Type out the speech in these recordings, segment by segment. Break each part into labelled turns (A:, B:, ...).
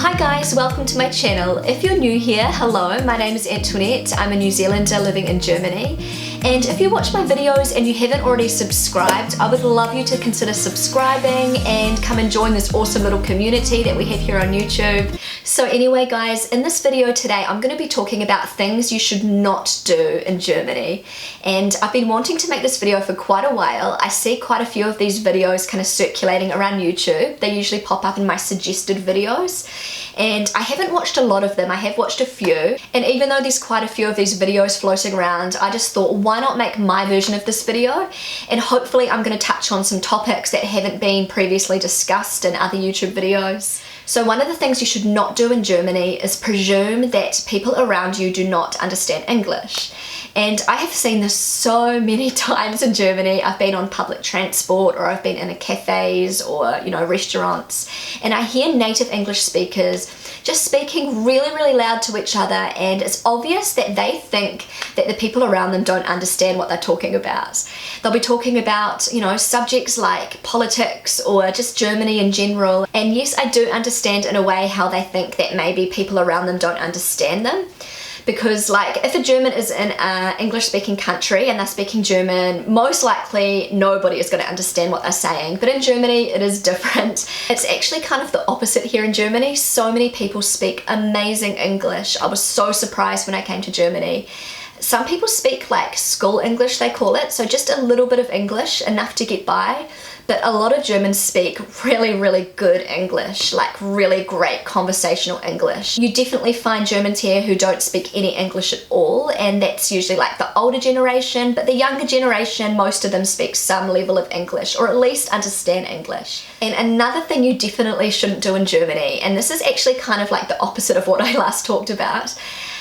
A: Hi guys, welcome to my channel. If you're new here, hello, my name is Antoinette. I'm a New Zealander living in Germany. And if you watch my videos and you haven't already subscribed, I would love you to consider subscribing and come and join this awesome little community that we have here on YouTube. So anyway guys, in this video today, I'm going to be talking about things you should not do in Germany. And I've been wanting to make this video for quite a while. I see quite a few of these videos kind of circulating around YouTube. They usually pop up in my suggested videos. And I haven't watched a lot of them, I have watched a few. And even though there's quite a few of these videos floating around, I just thought, why not make my version of this video? And hopefully I'm going to touch on some topics that haven't been previously discussed in other YouTube videos. So one of the things you should not do in Germany is presume that people around you do not understand English. And I have seen this so many times in Germany. I've been on public transport, or I've been in cafes or, restaurants, and I hear native English speakers just speaking really loud to each other, and it's obvious that they think that the people around them don't understand what they're talking about. They'll be talking about, subjects like politics or just Germany in general. And yes, I do understand in a way how they think that maybe people around them don't understand them. Because if a German is in an English-speaking country and they're speaking German, most likely nobody is going to understand what they're saying. But in Germany, it is different. It's actually kind of the opposite here in Germany. So many people speak amazing English. I was so surprised when I came to Germany. Some people speak school English, they call it, so just a little bit of English, enough to get by. But a lot of Germans speak really good English, really great conversational English. You definitely find Germans here who don't speak any English at all, and that's usually the older generation. But the younger generation, most of them speak some level of English, or at least understand English. And another thing you definitely shouldn't do in Germany, and this is actually kind of the opposite of what I last talked about,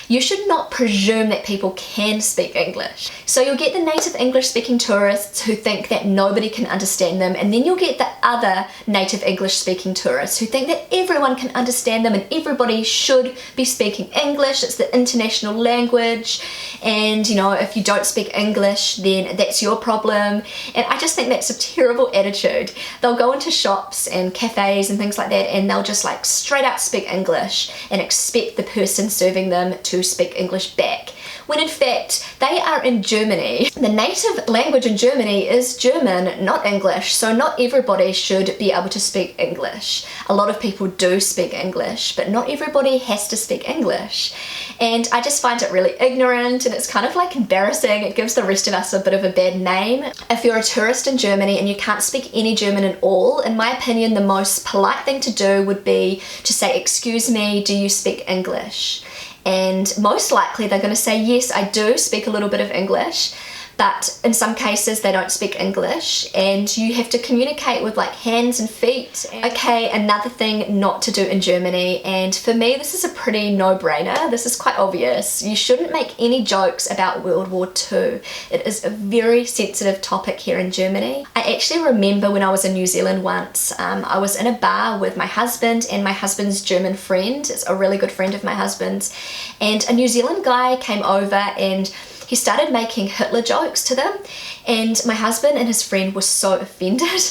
A: you should not presume that people can speak English. So you'll get the native English speaking tourists who think that nobody can understand them, and then you'll get the other native English speaking tourists who think that everyone can understand them and everybody should be speaking English. It's the international language, and if you don't speak English, then that's your problem. And I just think that's a terrible attitude. They'll go into shops and cafes and things like that, and they'll just straight out speak English and expect the person serving them to speak English back, when in fact they are in Germany. The native language in Germany is German, not English, so not everybody should be able to speak English. A lot of people do speak English, but not everybody has to speak English. And I just find it really ignorant, and it's kind of embarrassing. It gives the rest of us a bit of a bad name. If you're a tourist in Germany and you can't speak any German at all, in my opinion the most polite thing to do would be to say, "Excuse me, do you speak English?" And most likely they're going to say, "Yes, I do speak a little bit of English," but in some cases they don't speak English, and you have to communicate with hands and feet. Okay, another thing not to do in Germany, and for me this is a pretty no-brainer, this is quite obvious. You shouldn't make any jokes about World War II. It is a very sensitive topic here in Germany. I actually remember when I was in New Zealand once, I was in a bar with my husband and my husband's German friend. It's a really good friend of my husband's, and a New Zealand guy came over and he started making Hitler jokes to them, and my husband and his friend were so offended.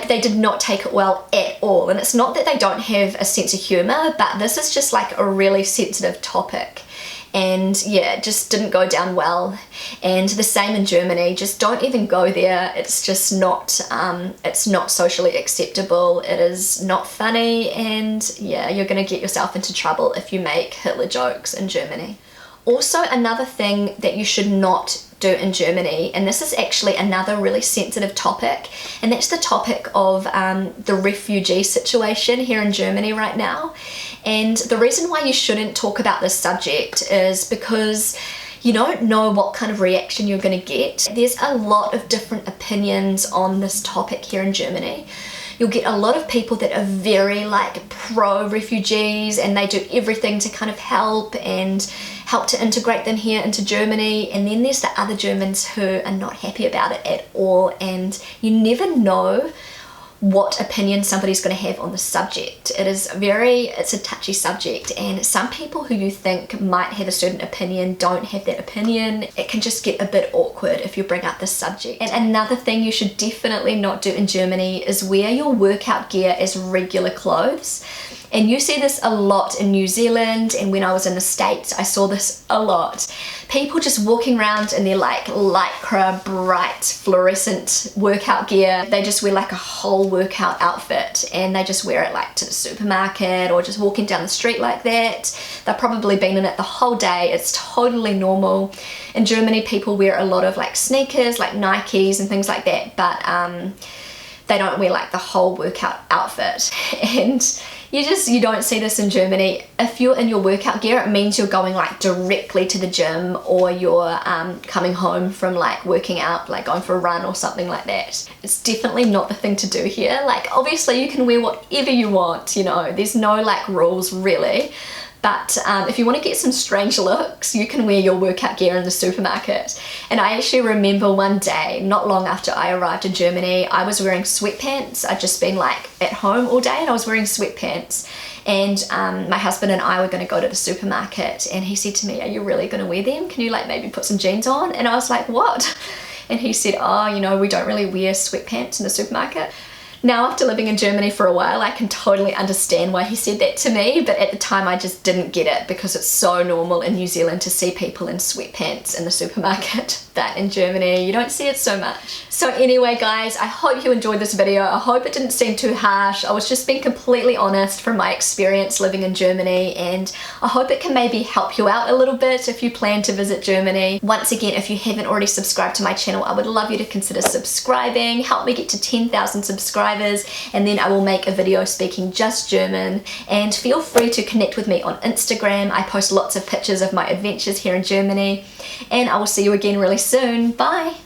A: They did not take it well at all. And it's not that they don't have a sense of humor, but this is just a really sensitive topic. And yeah, it just didn't go down well. And the same in Germany, just don't even go there. It's just not, it's not socially acceptable. It is not funny, and yeah, you're gonna get yourself into trouble if you make Hitler jokes in Germany. Also, another thing that you should not do in Germany, and this is actually another really sensitive topic, and that's the topic of the refugee situation here in Germany right now. And the reason why you shouldn't talk about this subject is because you don't know what kind of reaction you're going to get. There's a lot of different opinions on this topic here in Germany. You'll get a lot of people that are very pro-refugees, and they do everything to kind of help to integrate them here into Germany. And then there's the other Germans who are not happy about it at all, and you never know what opinion somebody's going to have on the subject. It's a touchy subject, and some people who you think might have a certain opinion don't have that opinion. It can just get a bit awkward if you bring up this subject. And another thing you should definitely not do in Germany is wear your workout gear as regular clothes. And you see this a lot in New Zealand, and when I was in the States I saw this a lot. People just walking around in their like lycra, bright, fluorescent workout gear. They just wear like a whole workout outfit, and they just wear it like to the supermarket or just walking down the street like that. They've probably been in it the whole day. It's totally normal. In Germany, people wear a lot of like sneakers, like Nikes and things like that, but they don't wear like the whole workout outfit. And you don't see this in Germany. If you're in your workout gear, it means you're going like directly to the gym, or you're coming home from like working out, like going for a run or something like that. It's definitely not the thing to do here. Like obviously you can wear whatever you want, you know, there's no like rules really. But if you want to get some strange looks, you can wear your workout gear in the supermarket. And I actually remember one day, not long after I arrived in Germany, I was wearing sweatpants. I'd just been like at home all day and I was wearing sweatpants. And my husband and I were going to go to the supermarket, and he said to me, "Are you really going to wear them? Can you like maybe put some jeans on?" And I was like, "What?" And he said, "Oh, you know, we don't really wear sweatpants in the supermarket." Now, after living in Germany for a while, I can totally understand why he said that to me, but at the time I just didn't get it, because it's so normal in New Zealand to see people in sweatpants in the supermarket. That in Germany, you don't see it so much. So anyway, guys, I hope you enjoyed this video. I hope it didn't seem too harsh. I was just being completely honest from my experience living in Germany, and I hope it can maybe help you out a little bit if you plan to visit Germany. Once again, if you haven't already subscribed to my channel, I would love you to consider subscribing. Help me get to 10,000 subscribers, and then I will make a video speaking just German. And feel free to connect with me on Instagram. I post lots of pictures of my adventures here in Germany, and I will see you again really soon. Bye!